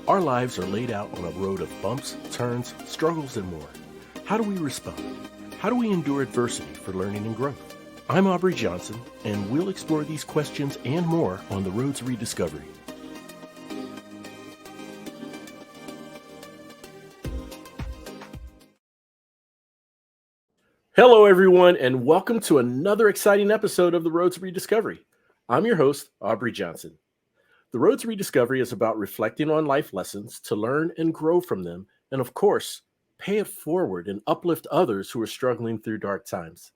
Our lives are laid out on a road of bumps, turns, struggles, and more. How do we respond? How do we endure adversity for learning and growth? I'm Aubrey Johnson, and we'll explore these questions and more on the Road to Rediscovery. Hello, everyone, and welcome to another exciting episode of the Road to Rediscovery. I'm your host, Aubrey Johnson. The Road to Rediscovery is about reflecting on life lessons to learn and grow from them, and of course, pay it forward and uplift others who are struggling through dark times.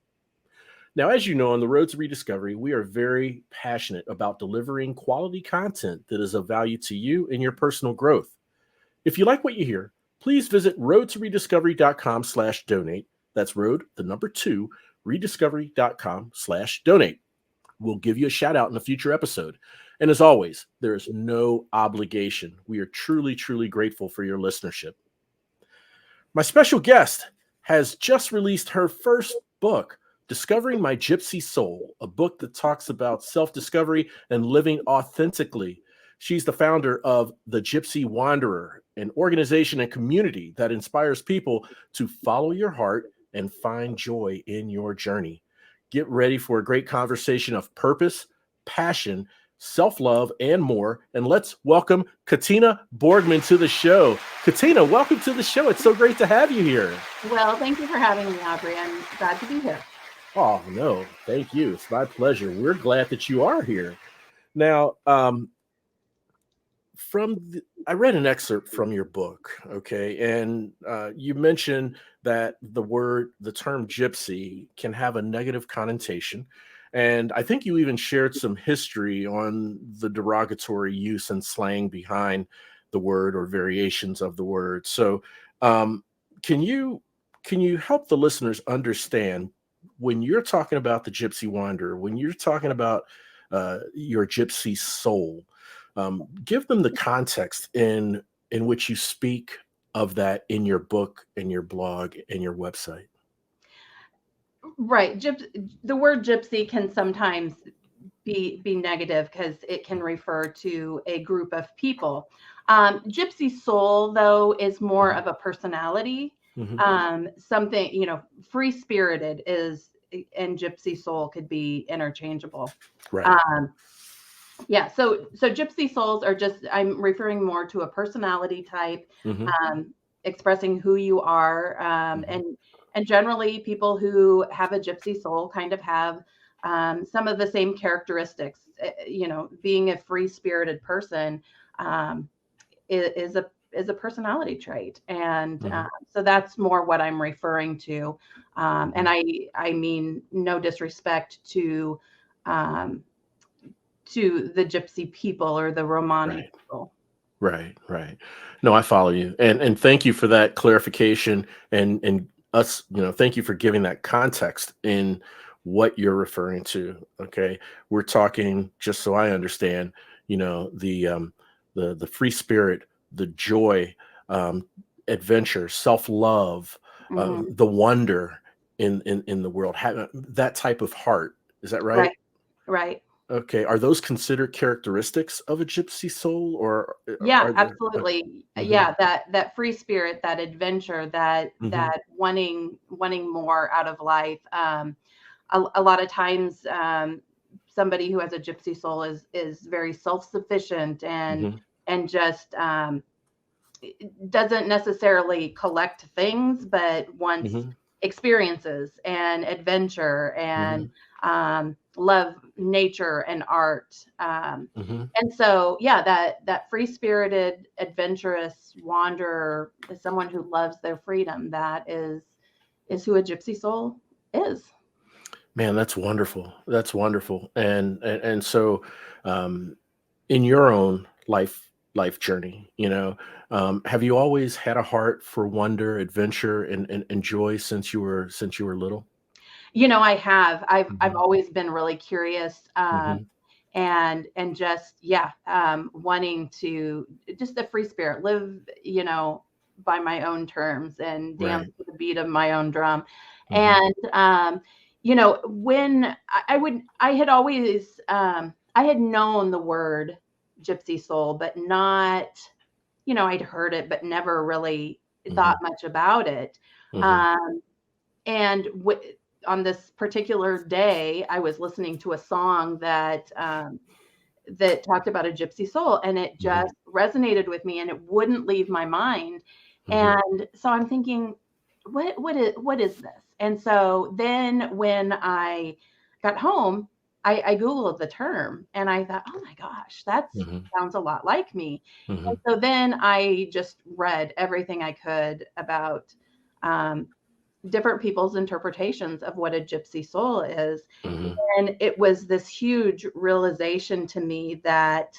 Now, as you know, on the Road to Rediscovery, we are very passionate about delivering quality content that is of value to you and your personal growth. If you like what you hear, please visit roadtorediscovery.com/donate. That's road, the number 2, rediscovery.com/donate. We'll give you a shout out in a future episode. And as always, there is no obligation. We are truly, truly grateful for your listenership. My special guest has just released her first book, Discovering My Gypsy Soul, a book that talks about self-discovery and living authentically. She's the founder of the Gypsy Wanderer, an organization and community that inspires people to follow your heart and find joy in your journey. Get ready for a great conversation of purpose, passion, self-love, and more. And let's welcome Catina Borgmann to the show. Catina, welcome to the show. It's so great to have you here. Well, thank you for having me, Aubrey. I'm glad to be here. Oh, no, thank you. It's my pleasure. We're glad that you are here. Now, I read an excerpt from your book, okay, and you mentioned that the term gypsy can have a negative connotation. And I think you even shared some history on the derogatory use and slang behind the word or variations of the word. So can you help the listeners understand when you're talking about the Gypsy Wanderer, when you're talking about your gypsy soul, give them the context in which you speak of that in your book and your blog and your website. Right. The word gypsy can sometimes be negative because it can refer to a group of people. Gypsy soul, though, is more of a personality. Mm-hmm. Something, free-spirited and gypsy soul could be interchangeable. Right. Yeah, so gypsy souls are I'm referring more to a personality type, Mm-hmm. expressing who you are, and generally people who have a gypsy soul kind of have some of the same characteristics. Being a free-spirited person is a personality trait, and so that's more what I'm referring to. And I mean no disrespect to the gypsy people or the Romani people. Right. No, I follow you. And thank you for that clarification and us, thank you for giving that context in what you're referring to. Okay. We're talking, just so I understand, the free spirit, the joy, adventure, self-love, the wonder in the world, that type of heart. Is that right? Right. Okay. Are those considered characteristics of a gypsy soul, or Yeah, are there? absolutely. Yeah, that free spirit, that adventure, that wanting more out of life. A lot of times, somebody who has a gypsy soul is very self-sufficient and just doesn't necessarily collect things, but wants experiences and adventure and love nature and art. And so, yeah, that free-spirited, adventurous wanderer is someone who loves their freedom. That is who a gypsy soul is. Man, that's wonderful. That's wonderful. And so, in your own life journey, have you always had a heart for wonder, adventure, and joy since you were little? I have. I've always been really curious. And just wanting to just a free spirit, live by my own terms and dance to the beat of my own drum. And when I had always I had known the word gypsy soul, but not I'd heard it, but never really Mm-hmm. thought much about it. Mm-hmm. Um, and on this particular day, I was listening to a song that talked about a gypsy soul, and it Mm-hmm. just resonated with me, and it wouldn't leave my mind. Mm-hmm. And so I'm thinking, what is this? And so then when I got home, I Googled the term, and I thought, oh my gosh, that Mm-hmm. sounds a lot like me. Mm-hmm. And so then I just read everything I could about um, different people's interpretations of what a gypsy soul is. Mm-hmm. And it was this huge realization to me that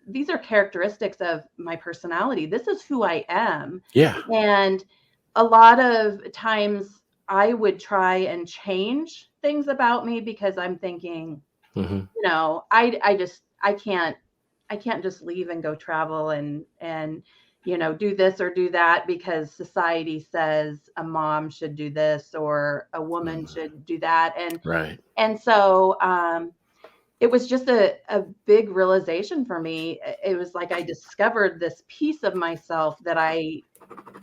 these are characteristics of my personality. This is who I am. Yeah. And a lot of times I would try and change things about me because I'm thinking, Mm-hmm. I can't just leave and go travel and do this or do that because society says a mom should do this or a woman Mm-hmm. should do that. and Right. and so it was just a big realization for me. It was like I discovered this piece of myself that I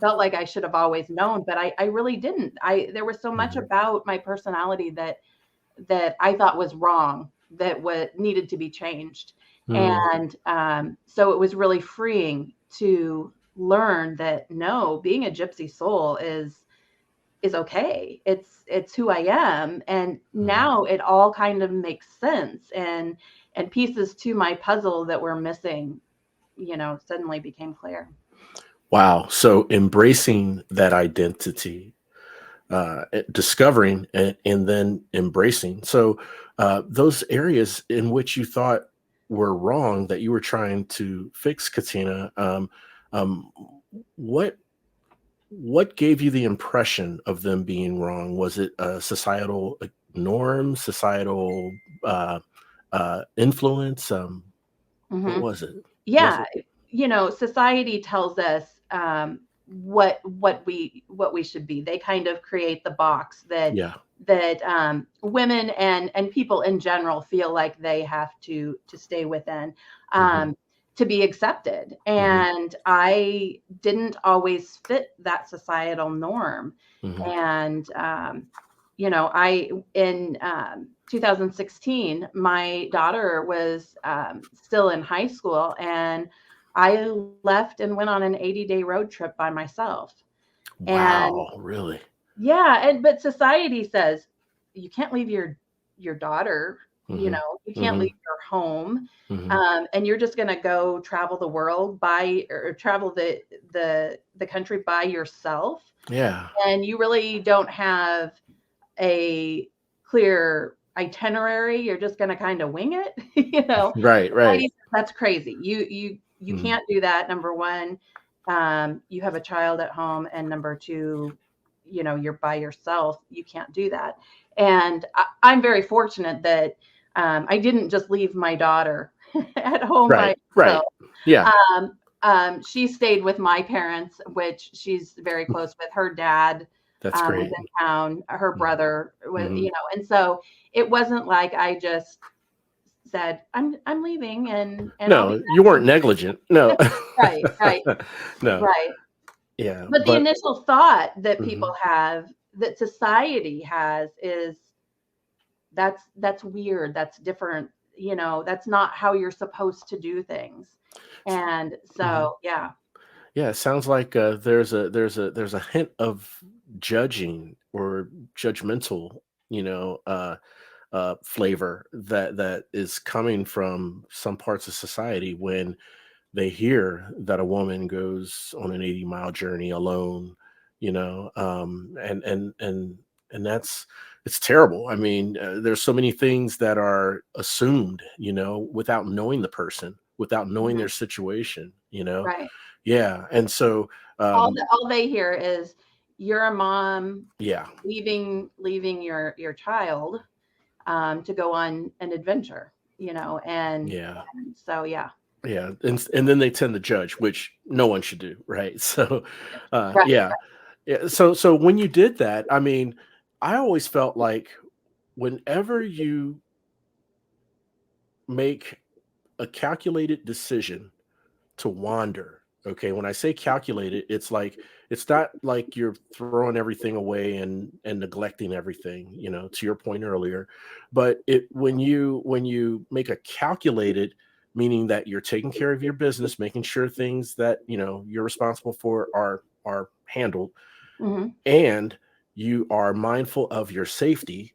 felt like I should have always known, but I really didn't. There was so much Mm-hmm. about my personality that I thought was wrong, that needed to be changed. Mm-hmm. And so it was really freeing to learn that no, being a gypsy soul is okay. It's who I am. And now it all kind of makes sense. And pieces to my puzzle that were missing, suddenly became clear. Wow. So embracing that identity, discovering and then embracing. So those areas in which you thought were wrong that you were trying to fix, Katina, um, what what gave you the impression of them being wrong? Was it societal norms, societal uh, influence? What Hmm. was it? Was Yeah, it? society tells us what we should be. They kind of create the box Yeah. that women and people in general feel like they have to stay within, Hmm. um, to be accepted. Hmm. And I didn't always fit that societal norm. Hmm. And I in 2016, my daughter was still in high school, and I left and went on an 80-day road trip by myself. And Wow. Really? yeah, but society says you can't leave your daughter, Hmm. you can't Hmm. leave your home, Hmm. and you're just going to go travel the world by or travel the country by yourself, Yeah. and you really don't have a clear itinerary. You're just going to kind of wing it. Right. Right. Society says that's crazy. You Mm-hmm. can't do that. Number one, you have a child at home, and number two, you're by yourself. You can't do that. And I'm very fortunate that I didn't just leave my daughter at home by Right. Right. herself. Yeah. She stayed with my parents, which she's very close with. Her dad That's was great. in town. Her brother was, Hmm. and so it wasn't like I just said, I'm leaving and I'll be No, you back weren't soon. negligent. No. Right, right, No. right. Yeah. But the But initial thought that people mhm. have, that society has, is that's weird. That's different. That's not how you're supposed to do things. And Mhm. so, yeah. Yeah, it sounds like there's a hint of judging or judgmental, flavor that is coming from some parts of society when they hear that a woman goes on an 80-mile journey alone, and that's it's terrible. I mean, there's so many things that are assumed, without knowing the person, without knowing Mhm. their situation. Right. Yeah, and so All they hear is you're a mom yeah, leaving your child to go on an adventure, yeah, and so yeah. yeah, and then they tend to judge, which no one should do, right? So, Right. yeah, yeah. So when you did that, I mean, I always felt like whenever you make a calculated decision to wander. Okay. When I say calculated, it's not like you're throwing everything away and neglecting everything, to your point earlier. But when you make a calculated, meaning that you're taking care of your business, making sure things that you're responsible for are handled, Hmm. and you are mindful of your safety,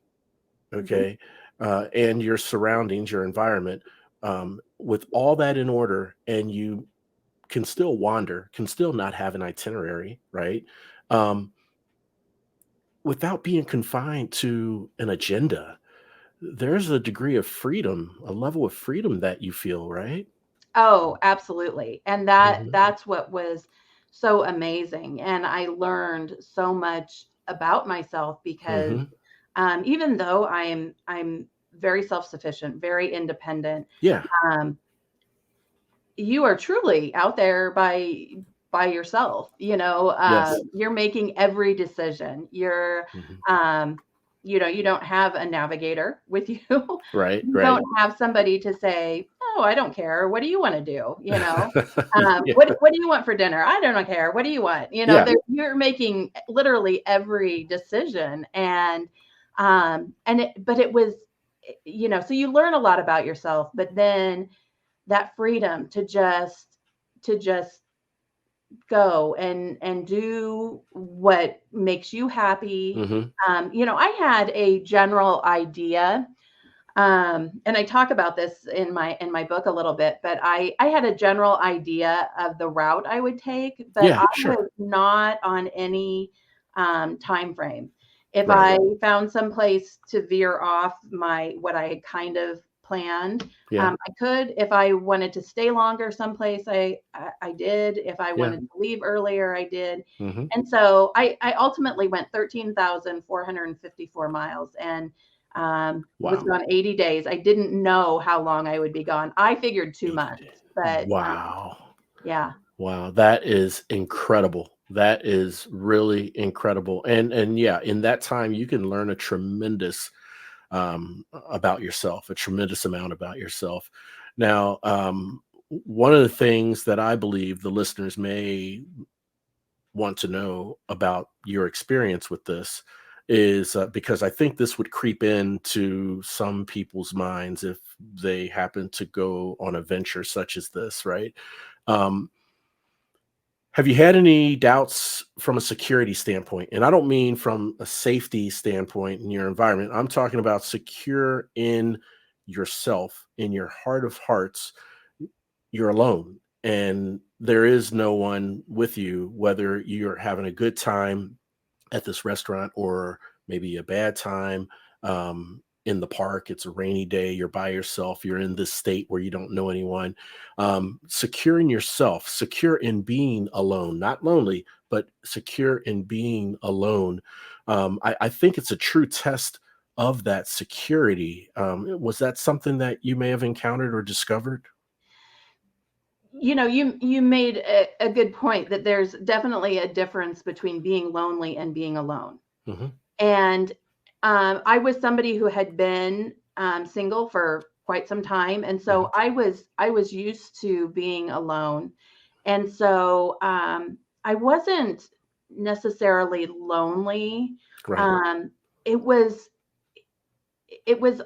Hmm. okay, and your surroundings, your environment, with all that in order, and you can still wander, can still not have an itinerary, right? Um, without being confined to an agenda, there's a degree of freedom, a level of freedom that you feel, right? Oh, absolutely. And Hmm. that's what was so amazing. And I learned so much about myself because Hmm. even though I'm very self-sufficient, very independent, Yeah. um, you are truly out there by yourself. Yes. You're making every decision. Hmm. Um, you don't have a navigator with you. Right. You Right. don't have somebody to say, "Oh, I don't care. What do you want to do?" Yeah. What do you want for dinner? I don't care. What do you want? Yeah. You're making literally every decision, but it was, so you learn a lot about yourself, but then that freedom to just go and do what makes you happy. Hmm. I had a general idea, and I talk about this in my book a little bit, but I had a general idea of the route I would take, but Yeah. I Sure. was not on any time frame. If Right. I found some place to veer off my what I had kind of planned, Yeah. I could. If I wanted to stay longer someplace, I did. If I Yeah. wanted to leave earlier, I did. Hmm. And so I ultimately went 13,454 miles, and was Wow. gone 80 days. I didn't know how long I would be gone. I figured 80 days.2 months, but Wow. yeah. Wow, that is incredible. That is really incredible. And yeah, in that time you can learn a tremendous about yourself, a tremendous amount about yourself. Now, one of the things that I believe the listeners may want to know about your experience with this is, because I think this would creep into some people's minds if they happen to go on a venture such as this, right? Um, have you had any doubts from a security standpoint? And I don't mean from a safety standpoint in your environment. I'm talking about secure in yourself, in your heart of hearts. You're alone and there is no one with you, whether you're having a good time at this restaurant or maybe a bad time in the park. It's a rainy day. You're by yourself. You're in this state where you don't know anyone. Secure in yourself, secure in being alone, not lonely, but secure in being alone. I think it's a true test of that security. Was that something that you may have encountered or discovered? You made a good point that there's definitely a difference between being lonely and being alone. Hmm. And I was somebody who had been single for quite some time, and Hmm. so I was used to being alone, and so I wasn't necessarily lonely. Right. Um, it was it was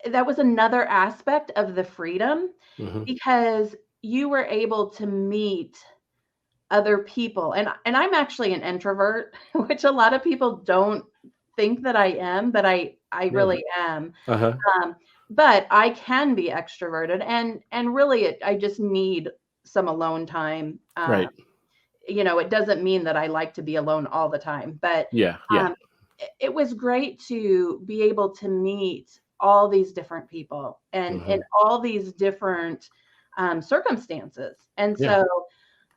that was another aspect of the freedom Hmm. because you were able to meet other people. And I'm actually an introvert, which a lot of people don't think that I am, but I Really? really am. Uh-huh. Um, but I can be extroverted, and really I just need some alone time. Right. It doesn't mean that I like to be alone all the time, but Yeah. Yeah. um, it was great to be able to meet all these different people and Hmm. in all these different circumstances. And Yeah.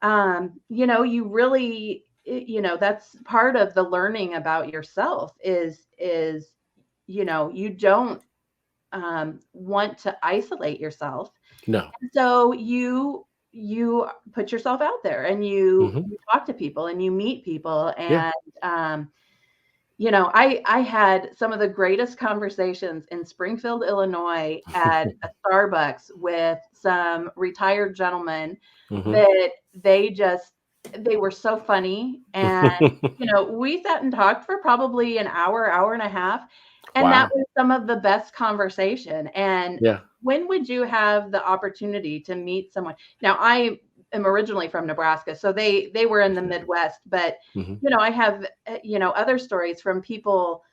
so, you really, that's part of the learning about yourself is, you don't want to isolate yourself. No. So you put yourself out there and you Hmm. you talk to people and you meet people, Yeah. and um you know, I had some of the greatest conversations in Springfield, Illinois at a Starbucks with some retired gentlemen Hmm. that they were so funny. And, you know, we sat and talked for probably an hour, hour and a half. And that Wow. was some of the best conversation. And Yeah. when would you have the opportunity to meet someone? Now, I am originally from Nebraska, so they were in the Midwest, but Hmm. you know, I have, you know, other stories from people,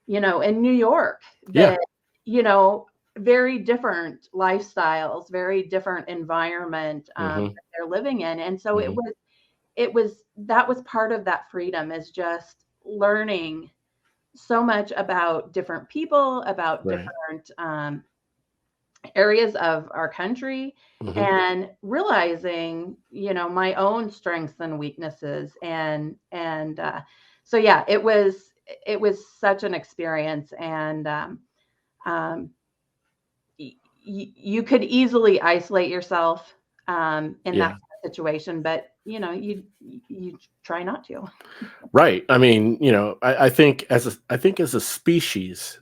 you know, in New York Yeah. that, you know, very different lifestyles, very different environment Hmm. that they're living in. And so Hmm. that was part of that freedom, is just learning so much about different people, about Right. different areas of our country, Hmm. and realizing, you know, my own strengths and weaknesses. So yeah, it was such an experience. And um, you could easily isolate yourself in that Yeah. situation, but you know, you try not to. Right. I mean, I think as a species,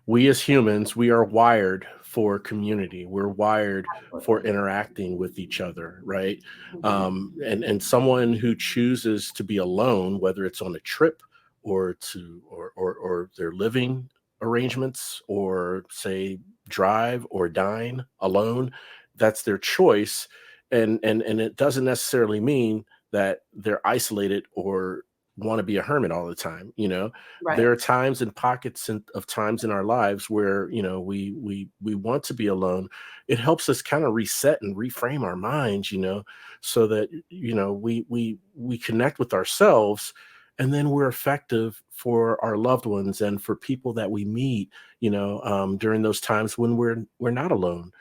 we as humans, we are wired for community. We're wired for Absolutely. interacting with each other, right? Hmm. And someone who chooses to be alone, whether it's on a trip or or their living arrangements, or say drive or dine alone, that's their choice. And it doesn't necessarily mean that they're isolated or want to be a hermit all the time. There Right. are times and pockets of times in our lives where we want to be alone. It helps us kind of reset and reframe our minds, so that we connect with ourselves, and then we're effective for our loved ones and for people that we meet, during those times when we're not alone.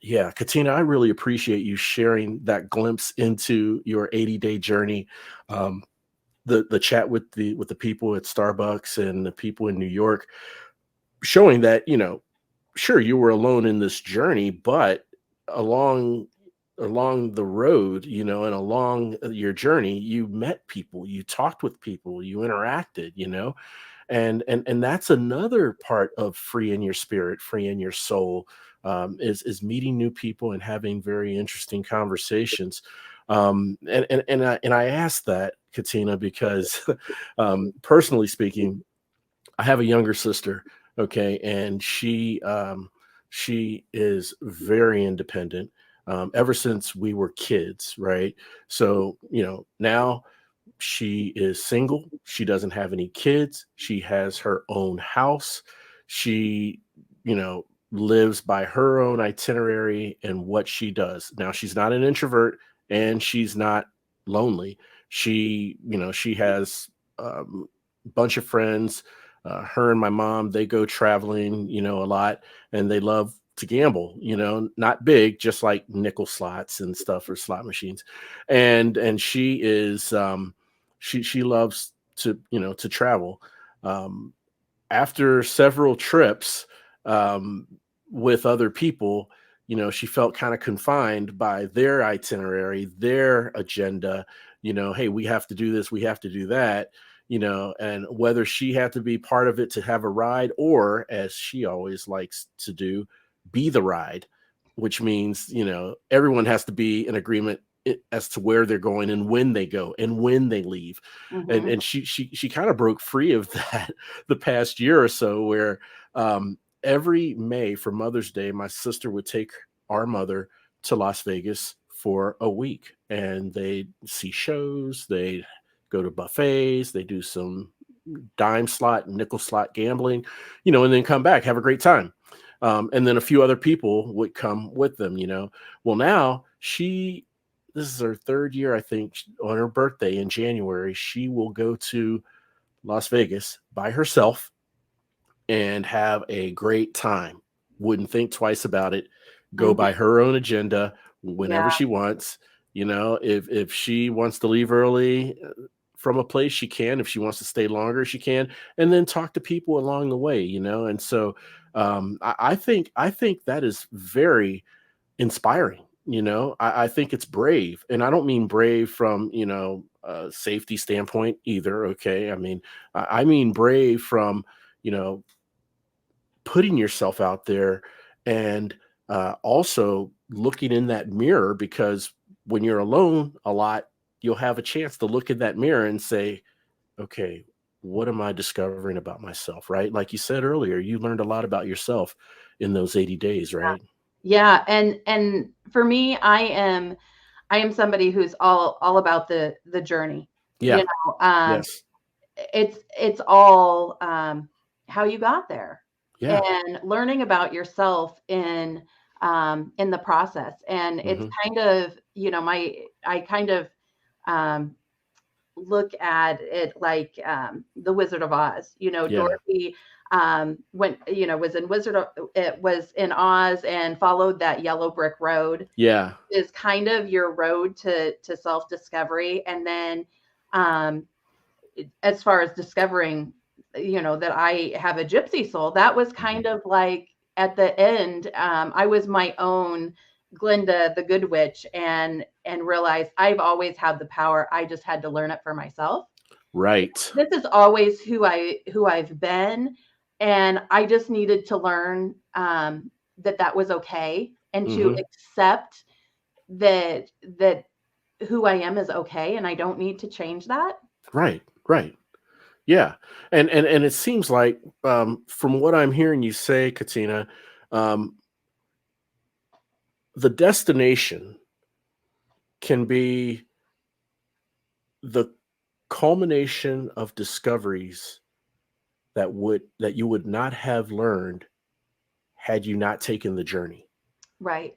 Yeah, Katina, I really appreciate you sharing that glimpse into your 80-day journey. Um, the chat with the people at Starbucks and the people in New York, showing that, sure, you were alone in this journey, but along along the road, and along your journey, you met people, you talked with people, you interacted, and that's another part of free in your spirit, free in your soul, is meeting new people and having very interesting conversations. And I asked that, Katina, because personally speaking, I have a younger sister, okay, and she is very independent, ever since we were kids, right? So now she is single. She doesn't have any kids. She has her own house. She, lives by her own itinerary and what she does. Now, she's not an introvert and she's not lonely. She has a bunch of friends. Her and my mom, they go traveling, a lot, and they love to gamble, not big, just like nickel slots and stuff, or slot machines. And she loves to travel. Um, After several trips, um, with other people, she felt kind of confined by their itinerary, their agenda. Hey, we have to do this, we have to do that. And whether she had to be part of it to have a ride, or, as she always likes to do, be the ride, which means everyone has to be in agreement as to where they're going and when they go and when they leave. and Hmm. and she kind of broke free of that the past year or so, where every May for Mother's Day, my sister would take our mother to Las Vegas for a week, and they see shows, they go to buffets, they do some dime slot, nickel slot gambling, and then come back, have a great time. And then a few other people would come with them. Well, now this is her third year, I think. On her birthday in January, she will go to Las Vegas by herself and have a great time. Wouldn't think twice about it. Go Hmm. by her own agenda Yeah. whenever she wants. If she wants to leave early from a place, she can. If she wants to stay longer, she can. And then talk to people along the way. And so I think that is very inspiring. I think it's brave. And I don't mean brave from, a safety standpoint either. Okay. I mean, I mean brave from, you know, putting yourself out there and also looking in that mirror, because when you're alone a lot, you'll have a chance to look in that mirror and say, okay, what am I discovering about myself? Right. Like you said earlier, you learned a lot about yourself in those 80 days, right? Yeah, and for me, I am somebody who's all about the journey. You Yeah. know, um, Yes. it's all how you got there, Yeah. and learning about yourself in the process. And it's Hmm. kind of, my I kind of um, look at it like the Wizard of Oz. Yeah. Dorothy went, was in it was in Oz and followed that yellow brick road, Yeah. is kind of your road to self discovery. And then um, as far as discovering, that I have a gypsy soul, that was Hmm. kind of like at the end, I was my own Glinda the Good Witch, and realized I've always had the power. I just had to learn it for myself. Right. This is always who I've been, and I just needed to learn that was okay, and to Hmm. accept that who I am is okay, and I don't need to change that. Right. Right. Yeah. And it seems like, from what I'm hearing you say, Katina, um, the destination can be the culmination of discoveries that you would not have learned had you not taken the journey, Right.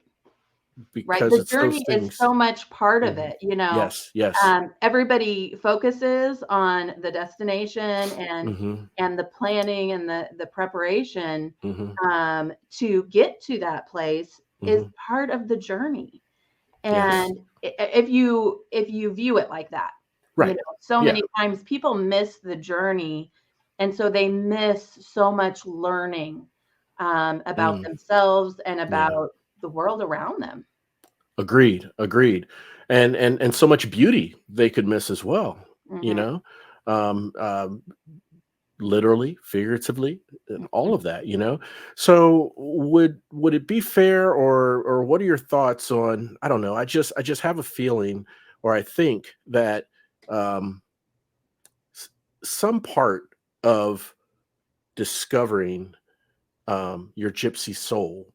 Right. because The it's those journey is things. so much part of Mhm. it. Yes, yes. Everybody focuses on the destination Mhm. and the planning and the preparation Mhm. to get to that place is Mhm. part of the journey. Yes. And if you view it like that, Right. so Yeah. many times people miss the journey, and so they miss so much learning about Mm. themselves and Yeah. about the world around them. Agreed, agreed. And so much beauty they could miss as well, you Hmm. know? Um, um, Literally, figuratively, and all of that, you know? So would it be fair, or what are your thoughts on, I don't know, I just have a feeling, or I think that um s- some part of discovering your gypsy soul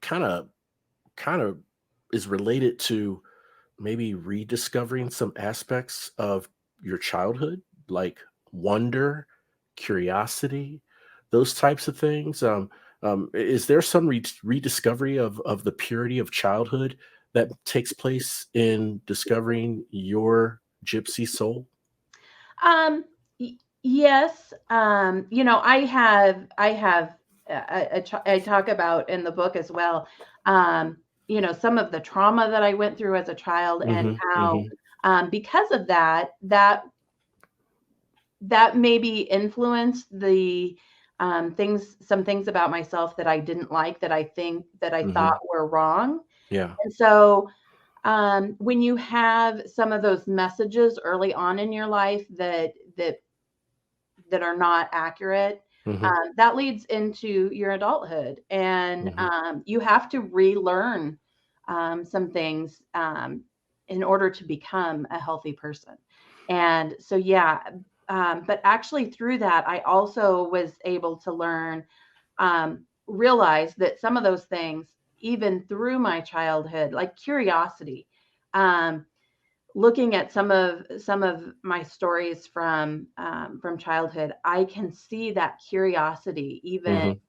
kind of kind of is related to maybe rediscovering some aspects of your childhood, like wonder, curiosity, those types of things. Is there some rediscovery of the purity of childhood that takes place in discovering your gypsy soul? Um, yes. I have I talk about in the book as well. Um, some of the trauma that I went through as a child, and Hmm. how Hmm. because of that maybe influenced the some things about myself that I didn't like, that I thought Hmm. were wrong. Yeah. And so when you have some of those messages early on in your life that are not accurate, Hmm. that leads into your adulthood, and Hmm. you have to relearn some things in order to become a healthy person. And so, yeah, but actually through that, I also was able to realize that some of those things, even through my childhood, like curiosity. Um, Looking at some of my stories from childhood, I can see that curiosity even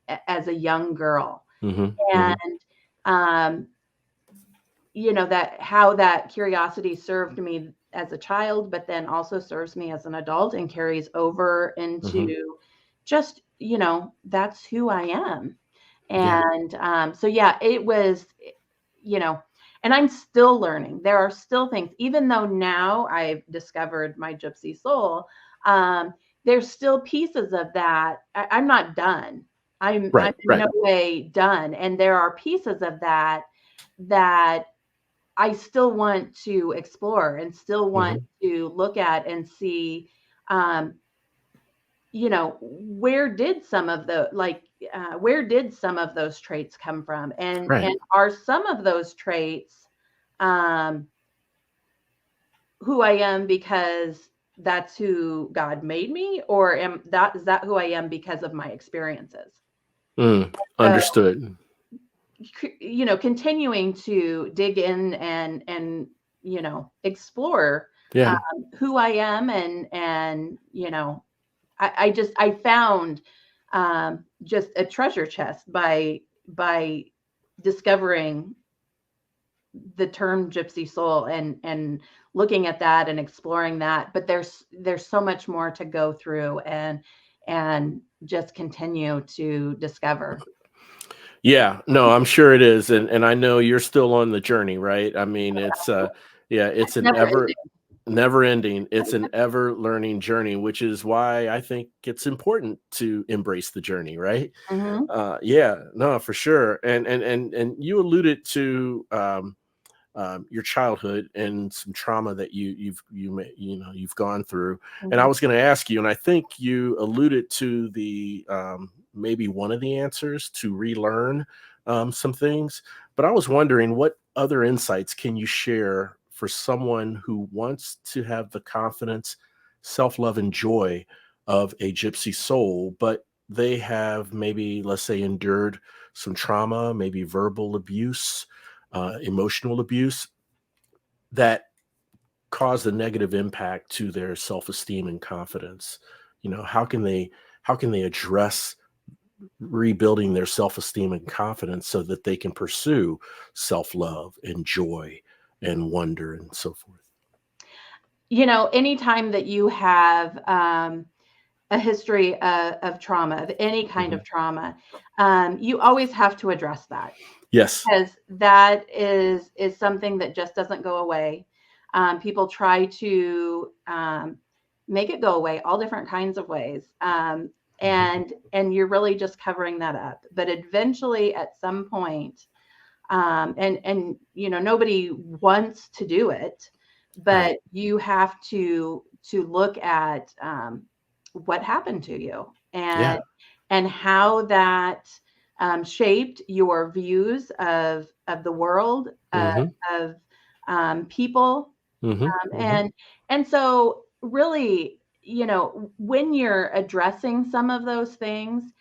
Hmm. as a young girl, Hmm. and Hmm. um, that how that curiosity served me as a child, but then also serves me as an adult and carries over Hmm. into just that's who I am. Yeah. And so yeah, it was, you know, and I'm still learning. There are still things, even though now I've discovered my gypsy soul, um, there's still pieces of that. I'm not done. I'm Right. in Right. no way done. And there are pieces of that. that I still want to explore and still want Mm-hmm. to look at and see, where did some of where did some of those traits come from? And Right. are some of those traits, um, who I am because that's who God made me, or is that who I am because of my experiences? So, Understood. continuing to dig in and explore, Yeah. who I am, and I found, just a treasure chest by discovering the term Gypsy Soul and looking at that and exploring that. But there's so much more to go through and just continue to discover. Yeah, no, I'm sure it is, and I know you're still on the journey, right? I mean, it's yeah, it's It's an never ending. never ending. It's an ever learning journey, which is why I think it's important to embrace the journey, right? Hmm. Yeah, no, for sure. And you alluded to your childhood and some trauma that you've gone through. And I Hmm. was going to ask you, and I think you alluded to the maybe one of the answers to relearn some things. But I was wondering, what other insights can you share for someone who wants to have the confidence, self love, and joy of a gypsy soul, but they have maybe, let's say, endured some trauma, maybe verbal abuse, emotional abuse that caused a negative impact to their self-esteem and confidence. How can they address rebuilding their self-esteem and confidence so that they can pursue self-love and joy and wonder and so forth? Anytime that you have, a history of trauma, of any kind Mhm. of trauma, you always have to address that, Yes. because that is something that just doesn't go away. People try to, make it go away all different kinds of ways, Mhm. and you're really just covering that up. But eventually, at some point, and nobody wants to do it, Right. but you have to look at, what happened to you, Yeah. and how that, shaped your views of the world, Mhm. of, people, Mhm. Mhm. and so really, when you're addressing some of those things,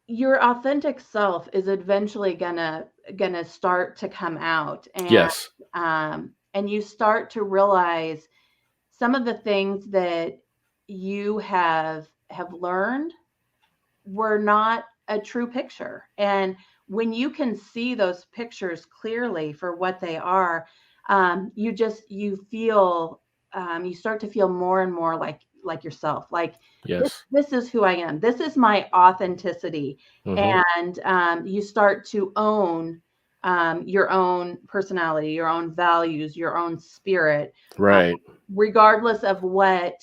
your authentic self is eventually gonna start to come out, Yes. and you start to realize some of the things that you have learned were not a true picture. And when you can see those pictures clearly for what they are, you start to feel more and more like yourself. Like, Yes. this is who I am. This is my authenticity. Mhm. And you start to own, your own personality, your own values, your own spirit, uh, Right. regardless of what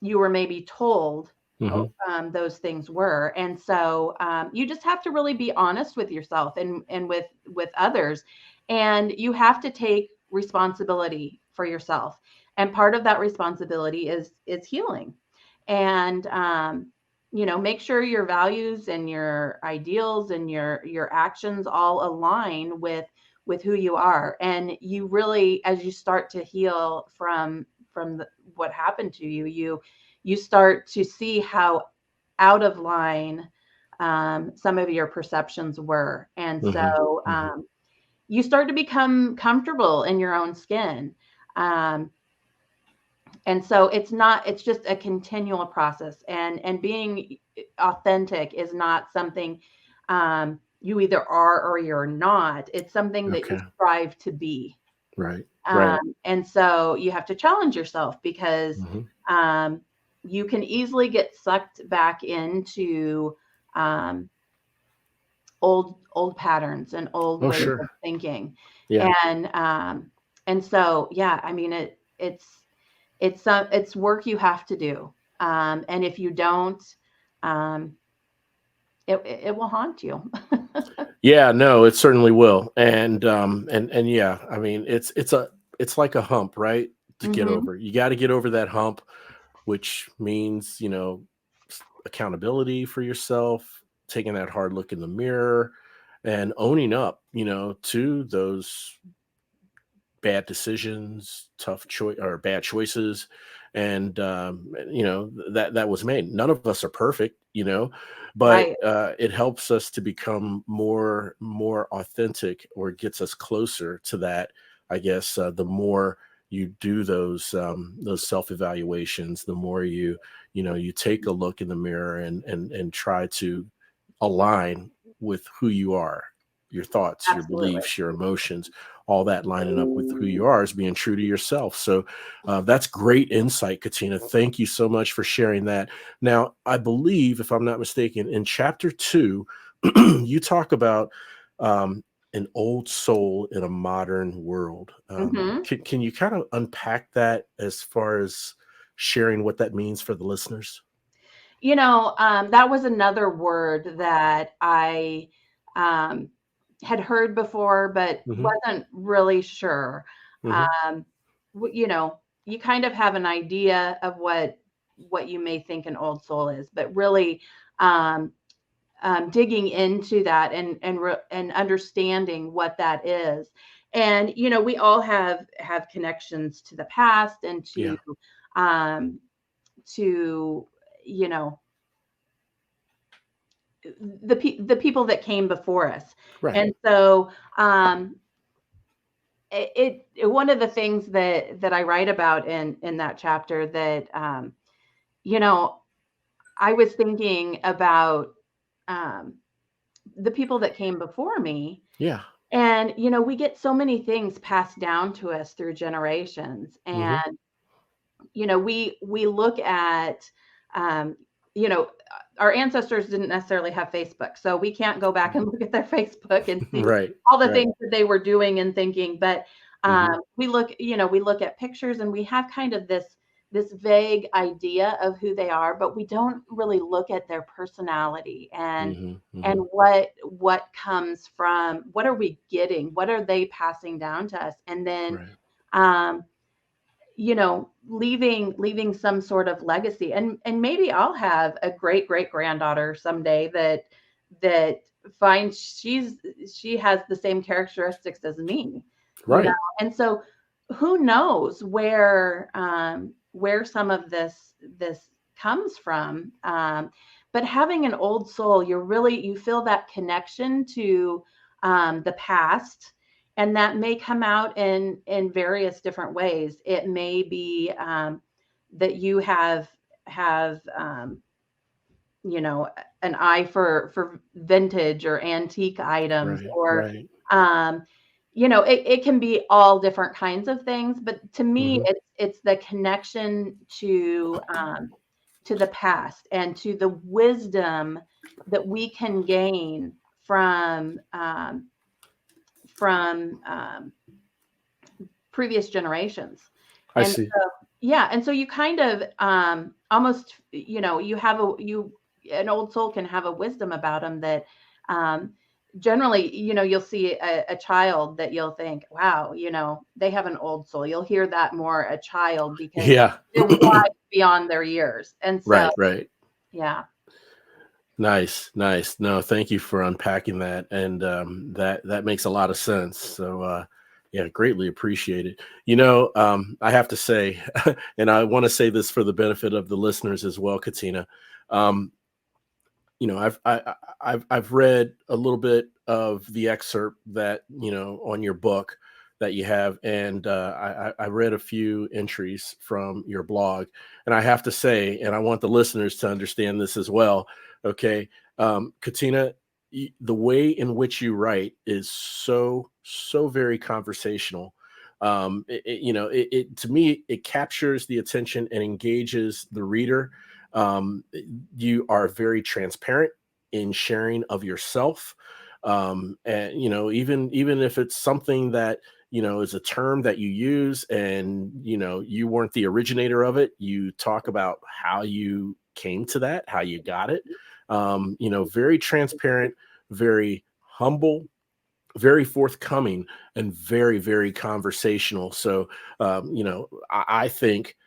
you were maybe told, Mhm. those things were. And so, you just have to really be honest with yourself and with others, and you have to take responsibility for yourself. And part of that responsibility is healing. And make sure your values and your ideals and your actions all align with who you are. And you really, as you start to heal what happened to you, you start to see how out of line, some of your perceptions were. And Mhm. so, Mhm. you start to become comfortable in your own skin. Um, and so it's just a continual process, and being authentic is not something, you either are or you're not. It's something that you Okay. strive to be. Right. Right. And so you have to challenge yourself, because, Mhm. um, you can easily get sucked back into, um, old patterns and old Oh, ways of sure. thinking. Yeah. And so, yeah, I mean, it's work you have to do. And if you don't, um, it will haunt you. Yeah, no, it certainly will. And yeah, I mean, it's like a hump, right? To get Hmm. over. You got to get over that hump, which means, accountability for yourself, taking that hard look in the mirror and owning up, to those bad decisions, tough choice or bad choices, and that was made. None of us are perfect, but Right. it helps us to become more authentic, or gets us closer to that. I guess the more you do those self evaluations, the more you take a look in the mirror and try to align with who you are, your thoughts, your Absolutely. beliefs, your emotions, all that lining up with who you are, is being true to yourself. So that's great insight, Katina. Thank you so much for sharing that. Now, I believe, if I'm not mistaken, in chapter 2, you talk about um, an old soul in a modern world. Hmm. Can you kind of unpack that as far as sharing what that means for the listeners? That was another word that I um, had heard before, but Hmm. wasn't really sure. Hmm. Um, you kind of have an idea of what you may think an old soul is, but really um, digging into that and understanding what that is. And we all have connections to the past and Yeah. um, to you know the people that came before us. Right. And so one of the things that I write about in that chapter, that you know I was thinking about um, the people that came before me. Yeah. And we get so many things passed down to us through generations. Hmm. And we look at um, you know our ancestors didn't necessarily have Facebook, so we can't go back and look at their Facebook and see Right. all the Right. things that they were doing and thinking. But Hmm. we look at pictures, and we have kind of this vague idea of who they are, but we don't really look at their personality Hmm. and Hmm. what comes from, what are we getting, what are they passing down to us. And then Right. um, leaving some sort of legacy. And maybe I'll have a great great granddaughter someday that finds she has the same characteristics as me, you know. Right. And so who knows where some of this comes from. But having an old soul, you feel that connection to the past, and that may come out in various different ways. It may be that you have you know an eye for vintage or antique items, Right. or Right. um it can be all different kinds of things. But to me, Hmm. it's the connection to the past and to the wisdom that we can gain from previous generations. I And see. so, yeah, and so you kind of almost, you have an old soul can have a wisdom about them that um, generally, you'll see a child that you'll think, wow, they have an old soul. You'll hear that more a child, because Yeah. they're wise beyond their years. And so, Right. Right. yeah. Nice. Nice. No, thank you for unpacking that, and that makes a lot of sense. So, yeah, greatly appreciated. I have to say, and I want to say this for the benefit of the listeners as well, Katina. Um, I've read a little bit of the excerpt that on your book that you have, and I read a few entries from your blog, and I have to say, and I want the listeners to understand this as well. Okay, Katina, the way in which you write is so very conversational. To me, it captures the attention and engages the reader. You are very transparent in sharing of yourself, and even if it's something that is a term that you use, and you weren't the originator of it, you talk about how you came to that, how you got it. very transparent, very humble, very forthcoming, and very, very conversational. So, I think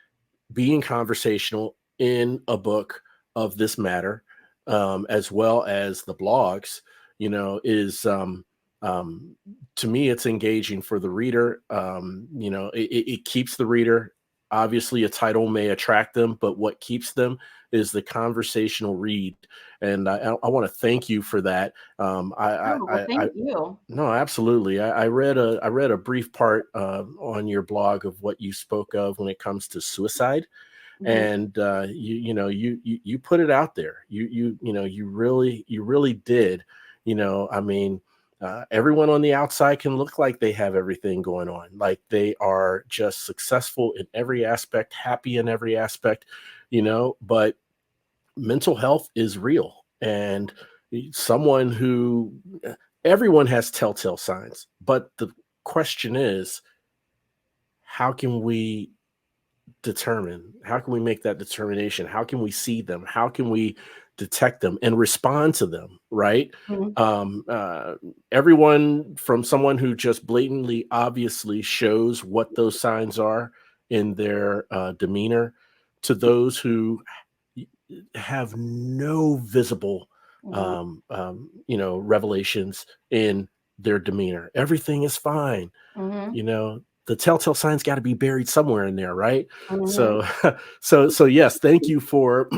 being conversational in a book of this matter, as well as the blogs, is to me, it's engaging for the reader. It keeps the reader. Obviously, a title may attract them, but what keeps them is the conversational read. And I want to thank you for that. Oh, well, thank you. No, absolutely. I read a brief part on your blog of what you spoke of when it comes to suicide, Mhm. and you put it out there. You really did. I mean, everyone on the outside can look like they have everything going on, like they are just successful in every aspect, happy in every aspect, but mental health is real. And someone who everyone has telltale signs, but the question is, how can we how can we make that determination? How can we see them? How can we detect them and respond to them? Right. Mhm. Everyone, from someone who just blatantly obviously shows what those signs are in their demeanor, to those who have no visible Mhm. revelations in their demeanor. Everything is fine. Mhm. The telltale signs got to be buried somewhere in there, right? Mhm. So so yes, thank you for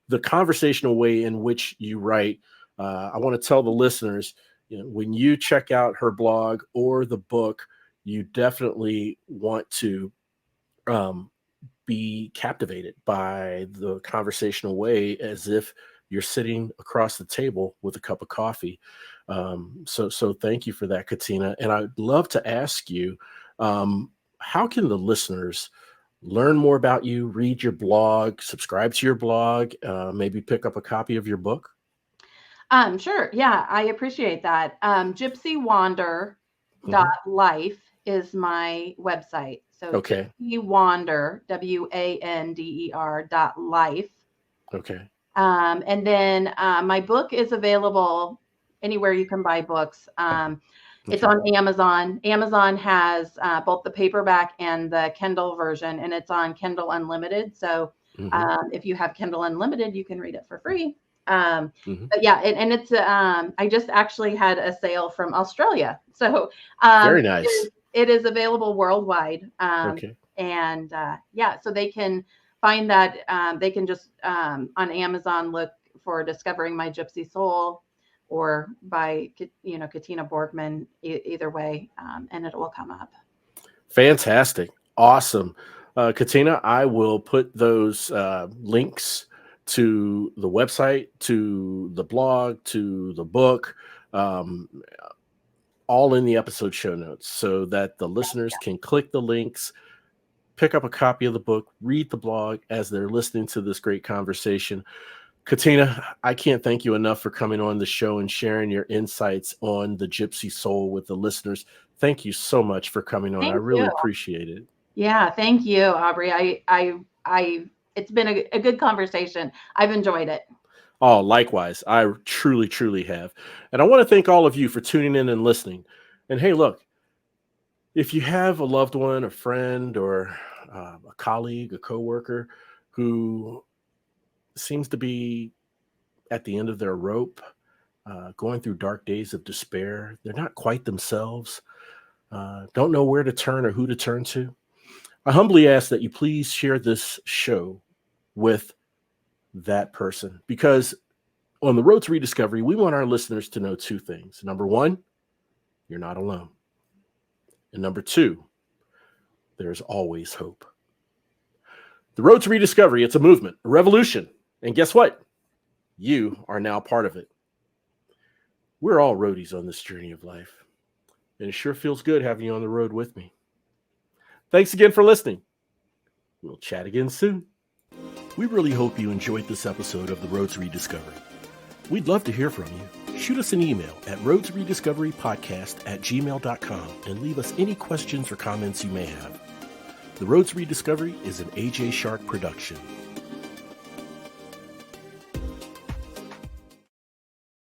the conversational way in which you write. I want to tell the listeners, when you check out her blog or the book, you definitely want to um, be captivated by the conversational way, as if you're sitting across the table with a cup of coffee. So thank you for that, Catina. And I'd love to ask you, how can the listeners learn more about you, read your blog, subscribe to your blog, maybe pick up a copy of your book? Sure. Yeah, I appreciate that. Gypsy Wander Hmm. life is my website. So Okay. Gypsy Wander, WANDER.life. Okay. And then my book is available anywhere you can buy books. It's Okay. on Amazon. Amazon has both the paperback and the Kindle version, and it's on Kindle Unlimited. So Hmm. if you have Kindle Unlimited, you can read it for free. Um, Hmm. but yeah, and it's I just actually had a sale from Australia, so um, Very it nice. is, it is available worldwide. Okay. And yeah, so they can find that. They can just on Amazon look for Discovering My Gypsy Soul, or by Catina Borgmann, either way, and it will come up. Fantastic. Awesome. Katina, I will put those links to the website, to the blog, to the book, um, all in the episode show notes, so that the listeners can click the links, pick up a copy of the book, read the blog as they're listening to this great conversation. Katina, I can't thank you enough for coming on the show and sharing your insights on the Gypsy Soul with the listeners. Thank you so much for coming on. I Thank really you. appreciate it. Yeah, thank you, Aubrey. It's been a good conversation. I've enjoyed it. Oh, likewise. I truly, truly have. And I want to thank all of you for tuning in and listening. And hey, look, if you have a loved one, a friend, or a colleague, a coworker who seems to be at the end of their rope, going through dark days of despair, they're not quite themselves, don't know where to turn or who to turn to, I humbly ask that you please share this show with that person, because on the road to rediscovery, we want our listeners to know two things. Number one, you're not alone. And number two, there's always hope. The road to rediscovery, it's a movement, a revolution. And guess what? You are now part of it. We're all roadies on this journey of life. And it sure feels good having you on the road with me. Thanks again for listening. We'll chat again soon. We really hope you enjoyed this episode of The Road to Rediscovery. We'd love to hear from you. Shoot us an email at roadtorediscoverypodcast@gmail.com and leave us any questions or comments you may have. The Road to Rediscovery is an AJ Shark production.